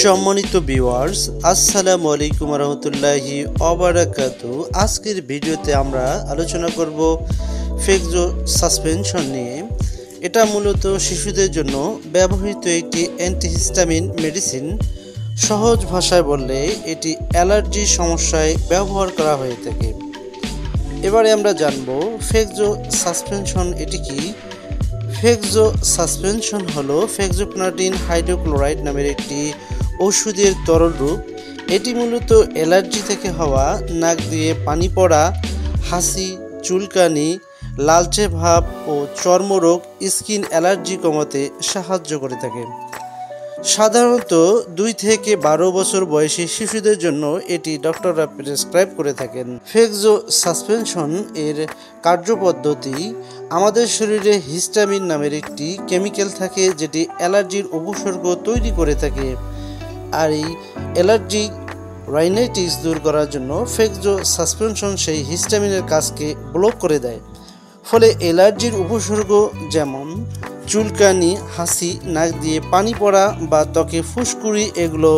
সম্মানিত ভিউয়ার্স, আসসালামু আলাইকুম রহমতুল্লাহি ওবারাকাতু। আজকের ভিডিওতে আমরা আলোচনা করব ফেক্সো সাসপেনশন নিয়ে। এটা মূলত শিশুদের জন্য ব্যবহৃত একটি অ্যান্টিহিস্টামিন মেডিসিন। সহজ ভাষায় বললে এটি অ্যালার্জি সমস্যায় ব্যবহার করা হয়ে থাকে। এবারে আমরা জানব ফেক্সো সাসপেনশন এটি কি। ফেক্সো সাসপেনশন হলো ফেক্সোপনাডিন হাইড্রোক্লোরাইড নামের একটি ওষুধের তরল রূপ। এটি মূলত অ্যালার্জি থেকে হওয়া নাক দিয়ে পানি পড়া, হাসি, চুলকানি, লালচে ভাব ও চর্মরোগ স্কিন অ্যালার্জি কমাতে সাহায্য করে থাকে। সাধারণত 2 থেকে 12 বছর বয়সী শিশুদের জন্য এটি ডক্টররা প্রেসক্রাইব করে থাকেন। ফেক্সো সাসপেনশন এর কার্যপদ্ধতি: আমাদের শরীরে হিস্টামিন নামের একটি কেমিক্যাল থাকে যেটি অ্যালার্জির উপসর্গ তৈরি করে থাকে। আর এই অ্যালার্জিক রাইনাইটিস দূর করার জন্য ফেক্সো সাসপেনশন সেই হিস্টামিনের কাজকে ব্লক করে দেয়। ফলে অ্যালার্জির উপসর্গ যেমন চুলকানি, হাসি, নাক দিয়ে পানি পড়া বা ত্বকে ফুসকুড়ি এগুলো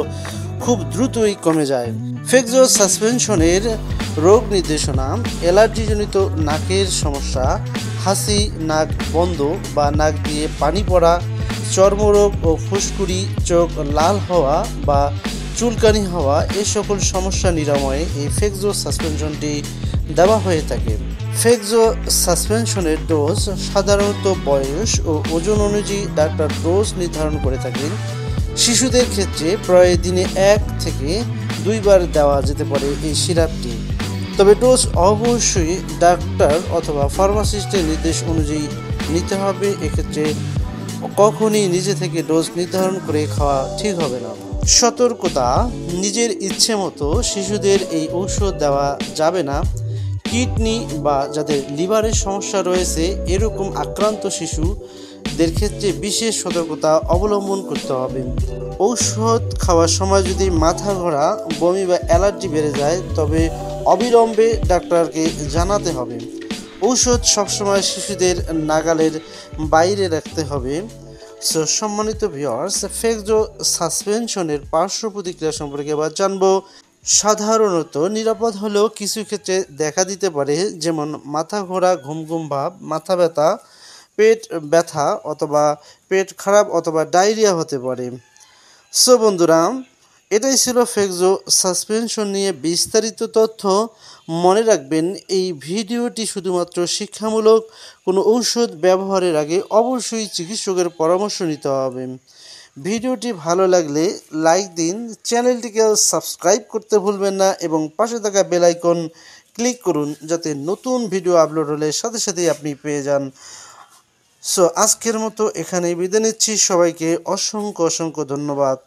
খুব দ্রুতই কমে যায়। ফেক্সো সাসপেনশনের রোগ নির্দেশনা: অ্যালার্জিজনিত নাকের সমস্যা, হাসি, নাক বন্ধ বা নাক দিয়ে পানি পড়া, চর্মরোগ ও ফুসকুড়ি, চোখ লাল হওয়া বা চুলকানি হওয়া, এই সকল সমস্যা নিরাময়ে এই ফেক্সো সাসপেনশনটি দেওয়া হয়ে থাকে। ফেক্সো সাসপেনশনের ডোজ সাধারণত বয়স ও ওজন অনুযায়ী ডাক্তার ডোজ নির্ধারণ করে থাকেন। শিশুদের ক্ষেত্রে প্রায় দিনে 1 থেকে 2 বার দেওয়া যেতে পারে এই সিরাপটি। তবে ডোজ অবশ্যই ডাক্তার অথবা ফার্মাসিস্টের নির্দেশ অনুযায়ী নিতে হবে। এক্ষেত্রে কখনই নিজে থেকে ডোজ নির্ধারণ করে খাওয়া ঠিক হবে না। সতর্কতা: নিজের ইচ্ছে মতো শিশুদের এই ঔষধ দেওয়া যাবে না। কিডনি বা যাদের লিভারের সমস্যা রয়েছে এরকম আক্রান্ত শিশুদের ক্ষেত্রে বিশেষ সতর্কতা অবলম্বন করতে হবে। ঔষধ খাওয়ার সময় যদি মাথা ঘোরা, বমি বা অ্যালার্জি বেড়ে যায় তবে অবিলম্বে ডাক্তারকে জানাতে হবে। ঔষধ সবসময় শিশুদের নাগালের বাইরে রাখতে হবে। সম্মানিত ভিউয়ার্স, ফেক্সো সাসপেনশনের পার্শ্ব প্রতিক্রিয়া সম্পর্কে আবার জানবো। সাধারণত নিরাপদ হলেও কিছু ক্ষেত্রে দেখা দিতে পারে, যেমন মাথা ঘোরা, ঘুম ঘুম ভাব, মাথা ব্যথা, পেট ব্যথা অথবা পেট খারাপ অথবা ডায়রিয়া হতে পারে। বন্ধুরা, এটাই ছিল ফেক্সো সাসপেনশন নিয়ে বিস্তারিত তথ্য। মনে রাখবেন, এই ভিডিওটি শুধুমাত্র শিক্ষামূলক। কোনো ঔষধ ব্যবহারের আগে অবশ্যই চিকিৎসকের পরামর্শ নিতে হবে। ভিডিওটি ভালো লাগলে লাইক দিন, চ্যানেলটিকে সাবস্ক্রাইব করতে ভুলবেন না এবং পাশে থাকা বেল আইকন ক্লিক করুন যাতে নতুন ভিডিও আপলোড হলে সাথে সাথেই আপনি পেয়ে যান। আজকের মতো এখানেই বিদায় নিচ্ছি। সবাইকে অসংখ্য ধন্যবাদ।